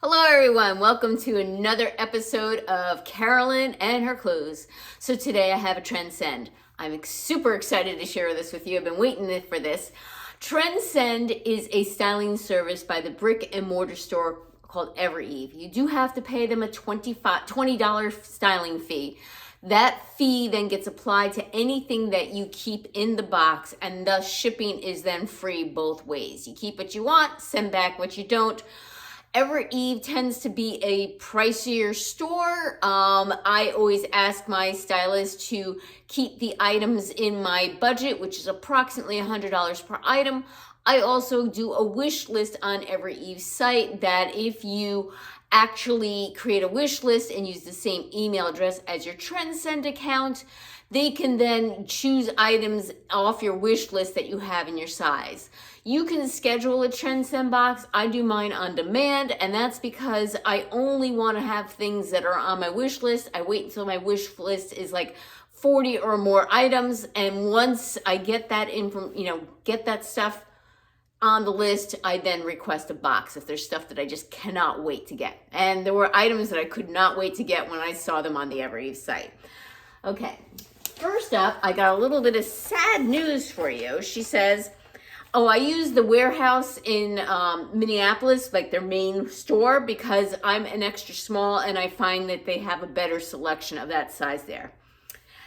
Hello everyone, welcome to another episode of Carolyn and her clothes. So today I have a Transcend. I'm super excited to share this with you. I've been waiting for this. Trendsend is a styling service by the brick and mortar store called Evereve. You do have to pay them a $20 styling fee. That fee then gets applied to anything that you keep in the box, and thus shipping is then free both ways. You keep what you want, send back what you don't. Evereve tends to be a pricier store. I always ask my stylist to keep the items in my budget, which is approximately $100 per item. I also do a wish list on Evereve's site that if you actually create a wish list and use the same email address as your Trendsend account, they can then choose items off your wish list that you have in your size. You can schedule a Transcend box. I do mine on demand, and that's because I only want to have things that are on my wish list. I wait until my wish list is like 40 or more items, and once I get that get that stuff on the list, I then request a box if there's stuff that I just cannot wait to get. And there were items that I could not wait to get when I saw them on the Evereve site. Okay, first up, I got a little bit of sad news for you. She says, oh, I use the warehouse in Minneapolis, like their main store, because I'm an extra small and I find that they have a better selection of that size there.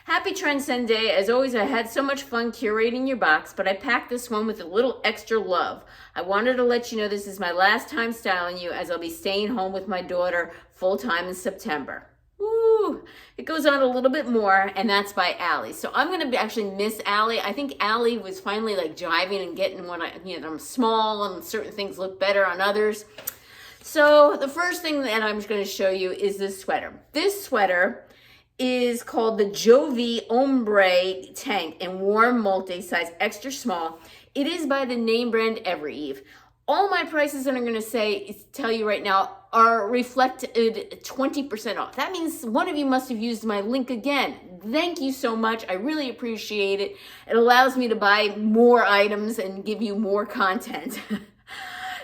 Happy Transcend Day. As always, I had so much fun curating your box, but I packed this one with a little extra love. I wanted to let you know this is my last time styling you, as I'll be staying home with my daughter full-time in September. Woo! It goes on a little bit more, and that's by Allie. So I'm going to actually miss Allie. I think Allie was finally like jiving and getting when I'm small and certain things look better on others. So the first thing that I'm going to show you is this sweater. This sweater is called the Jovi Ombre tank in warm multi-size extra small. It is by the name brand Evereve. All my prices that I'm going to tell you right now are reflected 20% off. That means one of you must have used my link again. Thank you so much. I really appreciate it. It allows me to buy more items and give you more content.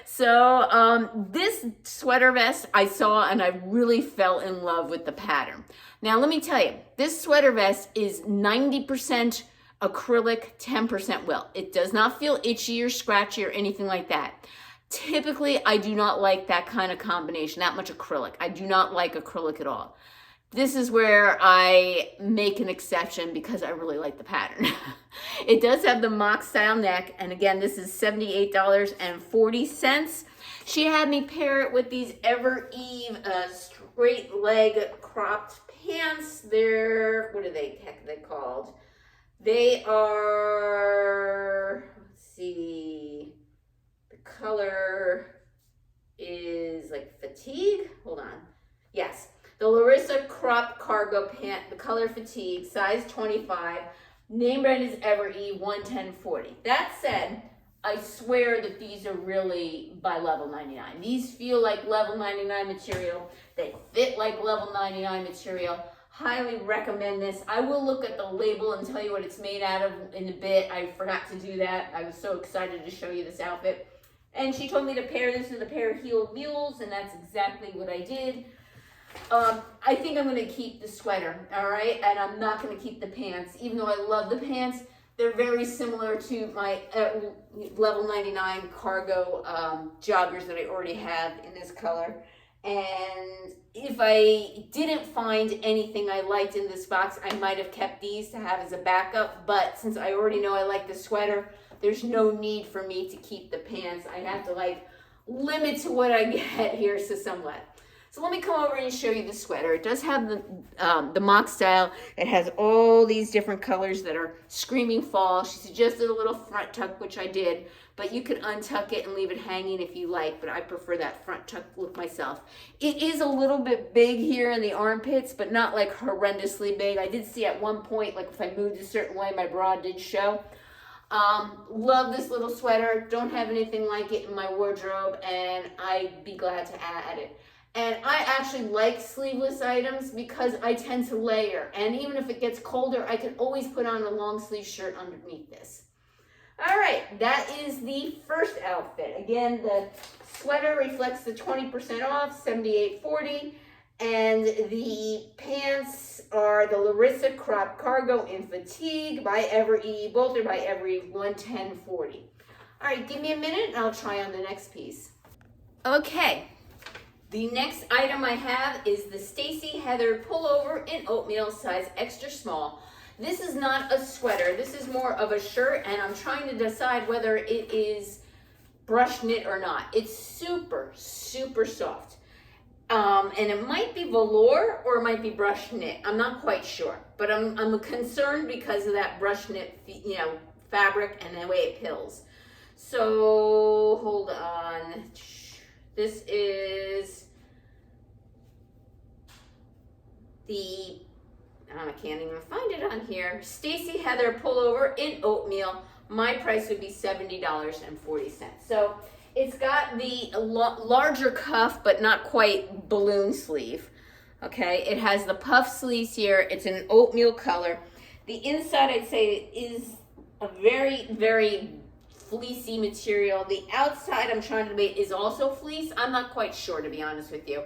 So this sweater vest I saw and I really fell in love with the pattern. Now let me tell you, this sweater vest is 90% acrylic, 10% wool. It does not feel itchy or scratchy or anything like that. Typically, I do not like that kind of combination, that much acrylic. I do not like acrylic at all. This is where I make an exception because I really like the pattern. It does have the mock style neck, and again, this is $78.40. She had me pair it with these Evereve straight leg cropped pants. They're, what are they called? They are, let's see, the color is like fatigue. Hold on. Yes. The Larissa crop cargo pant, the color fatigue, size 25. Name brand is Evereve, 110.40. That said, I swear that these are really by level 99. These feel like level 99 material. They fit like level 99 material. Highly recommend this. I will look at the label and tell you what it's made out of in a bit. I forgot to do that. I was so excited to show you this outfit. And she told me to pair this with a pair of heeled mules, and that's exactly what I did. I think I'm going to keep the sweater, all right? And I'm not going to keep the pants. Even though I love the pants, they're very similar to my level 99 cargo joggers that I already have in this color. And if I didn't find anything I liked in this box, I might have kept these to have as a backup. But since I already know I like the sweater, there's no need for me to keep the pants. I have to limit to what I get here somewhat. So let me come over and show you the sweater. It does have the mock style. It has all these different colors that are screaming fall. She suggested a little front tuck, which I did, but you could untuck it and leave it hanging if you like, but I prefer that front tuck look myself. It is a little bit big here in the armpits, but not like horrendously big. I did see at one point, like if I moved a certain way, my bra did show. Love this little sweater. Don't have anything like it in my wardrobe, and I'd be glad to add it. And I actually like sleeveless items because I tend to layer. And even if it gets colder, I can always put on a long sleeve shirt underneath this. All right, that is the first outfit. Again, the sweater reflects the 20% off, $78.40. And the pants are the Larissa Crop Cargo in Fatigue by Evereve. Both are by Evereve, $110.40. All right, give me a minute and I'll try on the next piece. Okay, the next item I have is the Stacy Heather pullover in oatmeal, size extra small. This is not a sweater. This is more of a shirt, and I'm trying to decide whether it is brush knit or not. It's super, super soft. And it might be velour or it might be brush knit. I'm not quite sure, but I'm concerned because of that brush knit, fabric and the way it pills. So hold on. This is the, I can't even find it on here, Stacy Heather pullover in oatmeal. My price would be $70.40. So it's got the larger cuff, but not quite balloon sleeve. Okay, it has the puff sleeves here. It's an oatmeal color. The inside, I'd say, is a very, very fleecy material. The outside, I'm trying to debate, is also fleece. I'm not quite sure, to be honest with you.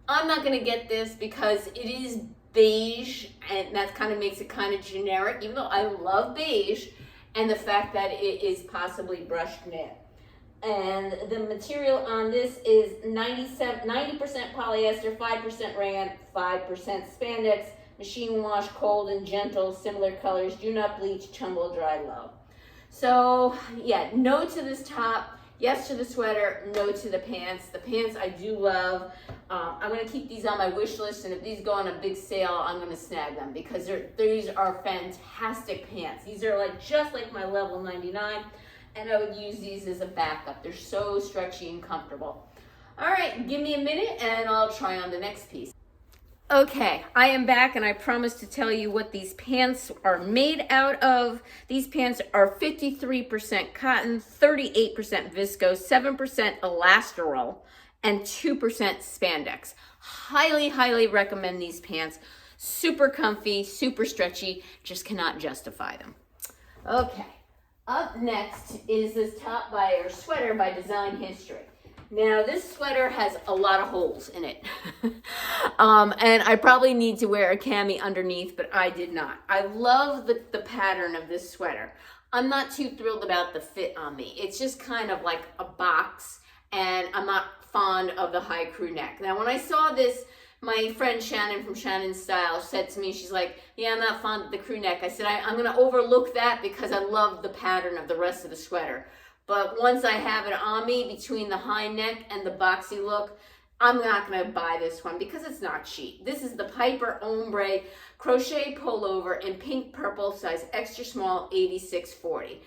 I'm not going to get this because it is beige, and that kind of makes it kind of generic, even though I love beige, and the fact that it is possibly brushed knit. And the material on this is 90% polyester, 5% rayon, 5% spandex, machine wash, cold and gentle, similar colors, do not bleach, tumble dry low. So yeah, no to this top, yes to the sweater, no to the pants. The pants I do love. I'm gonna keep these on my wish list, and if these go on a big sale, I'm gonna snag them because these are fantastic pants. These are just like my level 99. And I would use these as a backup. They're so stretchy and comfortable. All right, give me a minute and I'll try on the next piece. Okay, I am back, and I promised to tell you what these pants are made out of. These pants are 53% cotton, 38% viscose, 7% elastirol, and 2% spandex. Highly, highly recommend these pants. Super comfy, super stretchy, just cannot justify them. Okay. Up next is this sweater by Design History. Now this sweater has a lot of holes in it. And I probably need to wear a cami underneath, but I did not. I love the pattern of this sweater. I'm not too thrilled about the fit on me. It's just kind of like a box, and I'm not fond of the high crew neck. Now when I saw this, my friend Shannon from Shannon's Style said to me, she's like, yeah, I'm not fond of the crew neck. I said, I'm going to overlook that because I love the pattern of the rest of the sweater. But once I have it on me between the high neck and the boxy look, I'm not going to buy this one because it's not cheap. This is the Piper Ombre Crochet Pullover in pink purple, size extra small, $86.40.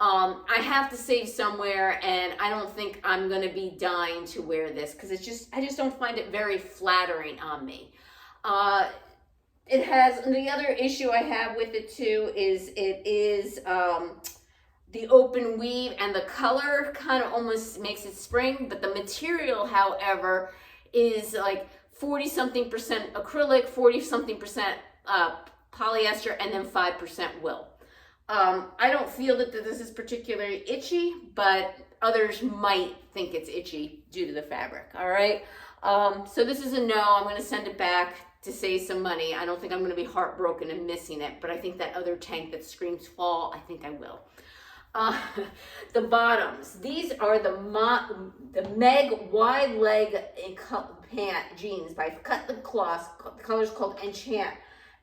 I have to save somewhere, and I don't think I'm going to be dying to wear this because I just don't find it very flattering on me. It has, the other issue I have with it too is it is the open weave, and the color kind of almost makes it spring, but the material, however, is like 40-something% acrylic, 40-something% polyester, and then 5% wool. I don't feel that this is particularly itchy, but others might think it's itchy due to the fabric, all right? So this is a no. I'm going to send it back to save some money. I don't think I'm going to be heartbroken and missing it, but I think that other tank that screams fall, I think I will. The bottoms. These are the Meg wide leg pant jeans by Cut the Cloth. The color's called Enchant.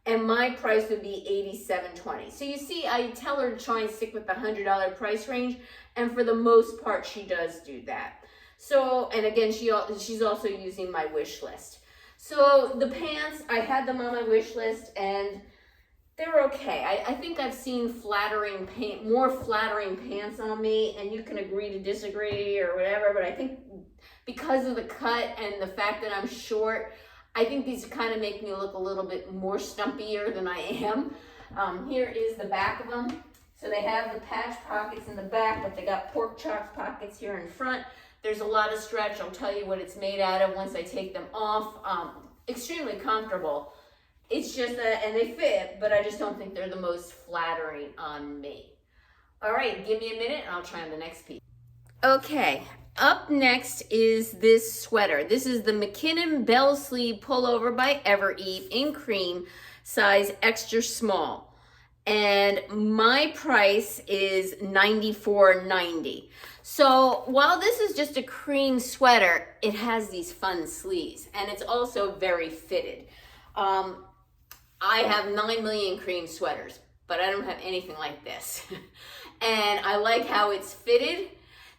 And my price would be $87.20. So you see, I tell her to try and stick with the $100 price range, and for the most part, she does do that. So, and again, she's also using my wish list. So the pants, I had them on my wish list, and they're okay. I think I've seen more flattering pants on me, and you can agree to disagree or whatever, but I think because of the cut and the fact that I'm short, I think these kind of make me look a little bit more stumpier than I am. Here is the back of them. So they have the patch pockets in the back, but they got pork chops pockets here in front. There's a lot of stretch. I'll tell you what it's made out of once I take them off. Extremely comfortable. It's just that, and they fit, but I just don't think they're the most flattering on me. All right, give me a minute and I'll try on the next piece. Okay, up next is this sweater. This is the McKinnon bell sleeve pullover by Evereve in cream, size extra small. And my price is $94.90. So while this is just a cream sweater, it has these fun sleeves and it's also very fitted. I have 9 million cream sweaters, but I don't have anything like this. And I like how it's fitted.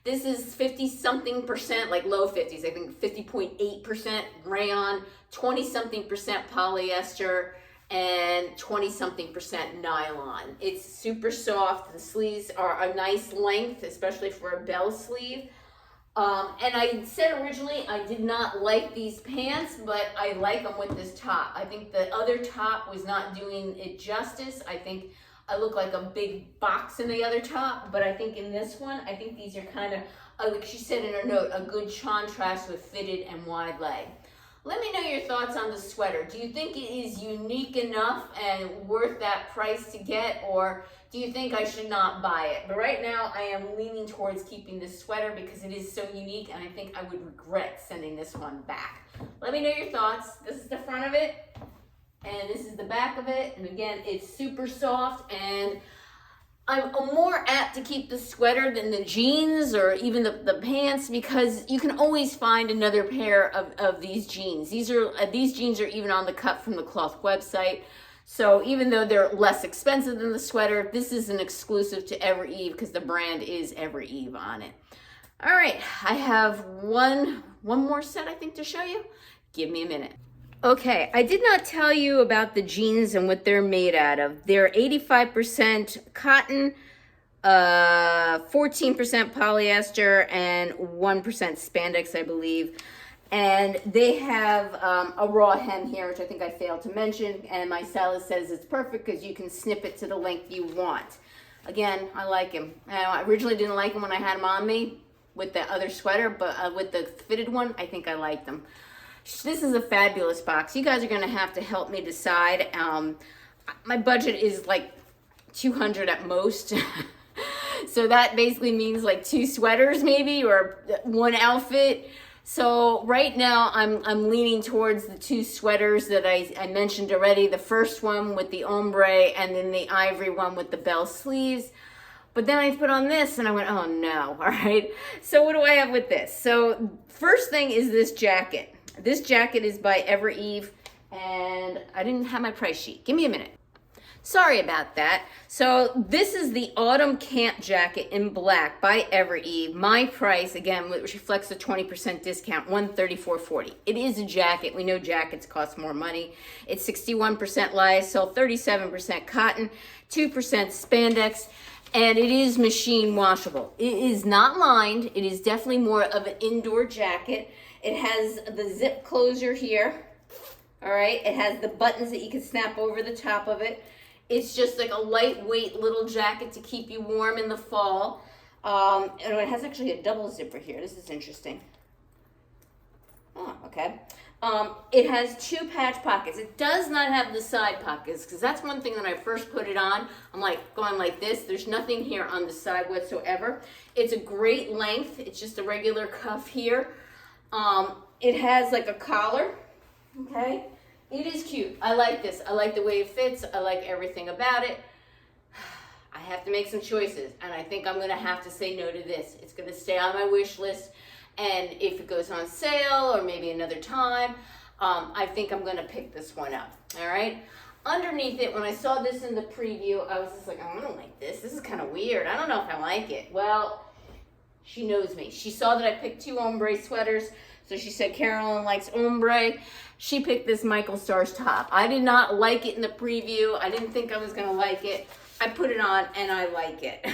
This is 50-something%, like low 50s, I think 50.8% rayon, 20-something% polyester, and 20-something% nylon. It's super soft. The sleeves are a nice length, especially for a bell sleeve. And I said originally I did not like these pants, but I like them with this top. I think the other top was not doing it justice. I think I look like a big box in the other top, but I think in this one, I think these are kind of, like she said in her note, a good contrast with fitted and wide leg. Let me know your thoughts on the sweater. Do you think it is unique enough and worth that price to get, or do you think I should not buy it? But right now, I am leaning towards keeping this sweater because it is so unique, and I think I would regret sending this one back. Let me know your thoughts. This is the front of it, and this is the back of it. And again, it's super soft, and I'm more apt to keep the sweater than the jeans or even the pants because you can always find another pair of these jeans. These jeans are even on the Cut from the Cloth website. So even though they're less expensive than the sweater, this is an exclusive to Evereve because the brand is Evereve on it. All right, I have one more set I think to show you. Give me a minute. Okay, I did not tell you about the jeans and what they're made out of. They're 85% cotton, 14% polyester, and 1% spandex, I believe. And they have a raw hem here, which I think I failed to mention. And my stylist says it's perfect because you can snip it to the length you want. Again, I like him. I originally didn't like him when I had him on me with the other sweater, but with the fitted one, I think I liked them. This is a fabulous box. You guys are going to have to help me decide. My budget is like $200 at most. So that basically means like 2 sweaters maybe, or 1 outfit. So right now I'm leaning towards the 2 sweaters that I mentioned already. The first one with the ombre and then the ivory one with the bell sleeves. But then I put on this and I went, oh no, all right. So what do I have with this? So first thing is this jacket. This jacket is by Evereve, and I didn't have my price sheet. Give me a minute. Sorry about that. So this is the Autumn Camp Jacket in black by Evereve. My price, again, which reflects a 20% discount, $134.40. It is a jacket. We know jackets cost more money. It's 61% lyocell, 37% cotton, 2% spandex, and it is machine washable. It is not lined. It is definitely more of an indoor jacket. It has the zip closure here, all right? It has the buttons that you can snap over the top of it. It's just like a lightweight little jacket to keep you warm in the fall. And it has actually a double zipper here. This is interesting. Oh, okay. It has 2 patch pockets. It does not have the side pockets because that's one thing that I first put it on. I'm like going like this. There's nothing here on the side whatsoever. It's a great length. It's just a regular cuff here. It has like a collar, okay? It is cute. I like this. I like the way it fits. I like everything about it. I have to make some choices, and I think I'm going to have to say no to this. It's going to stay on my wish list, and if it goes on sale or maybe another time, I think I'm going to pick this one up, all right? Underneath it, when I saw this in the preview, I was just like, I don't like this. This is kind of weird. I don't know if I like it. Well, she knows me. She saw that I picked 2 ombre sweaters, so she said Carolyn likes ombre. She picked this Michael Stars top. I did not like it in the preview. I didn't think I was going to like it. I put it on and I like it.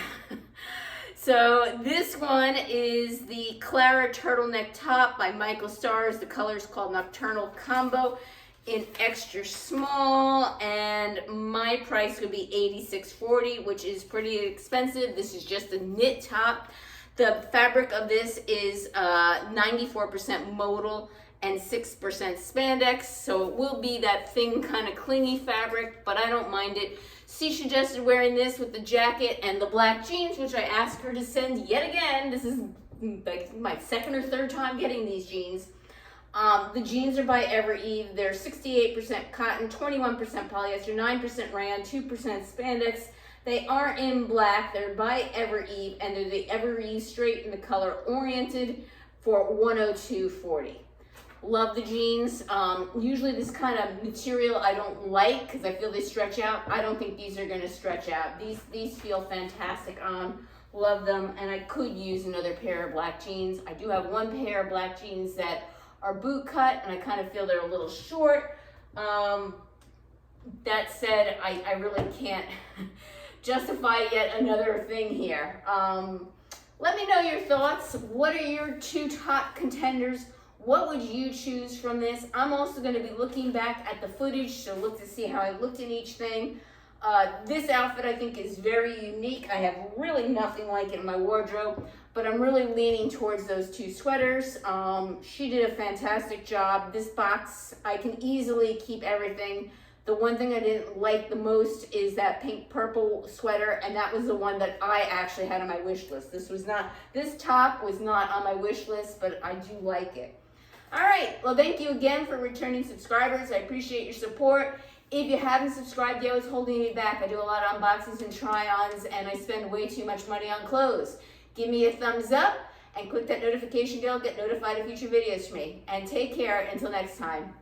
So this one is the Clara turtleneck top by Michael Stars. The color is called Nocturnal Combo in extra small, and my price would be $86.40, which is pretty expensive. This is just a knit top. The fabric of this is 94% modal, and 6% spandex. So it will be that thin kind of clingy fabric, but I don't mind it. She suggested wearing this with the jacket and the black jeans, which I asked her to send yet again. This is like my second or third time getting these jeans. The jeans are by Evereve. They're 68% cotton, 21% polyester, 9% rayon, 2% spandex. They are in black. They're by Evereve, and they're the Evereve straight in the color oriented for $102.40. Love the jeans. Usually this kind of material I don't like because I feel they stretch out. I don't think these are going to stretch out. These feel fantastic on. Love them, and I could use another pair of black jeans. I do have one pair of black jeans that are boot cut, and I kind of feel they're a little short. That said, I really can't justify yet another thing here. Let me know your thoughts. What are your two top contenders? What would you choose from this? I'm also going to be looking back at the footage to look to see how I looked in each thing. This outfit I think is very unique. I have really nothing like it in my wardrobe, but I'm really leaning towards those two sweaters. She did a fantastic job. This box, I can easily keep everything. The one thing I didn't like the most is that pink purple sweater, and that was the one that I actually had on my wish list. This top was not on my wish list, but I do like it. All right, well, thank you again for returning subscribers. I appreciate your support. If you haven't subscribed yet, it's holding me back. I do a lot of unboxings and try-ons, and I spend way too much money on clothes. Give me a thumbs up and click that notification bell. Get notified of future videos from me. And take care until next time.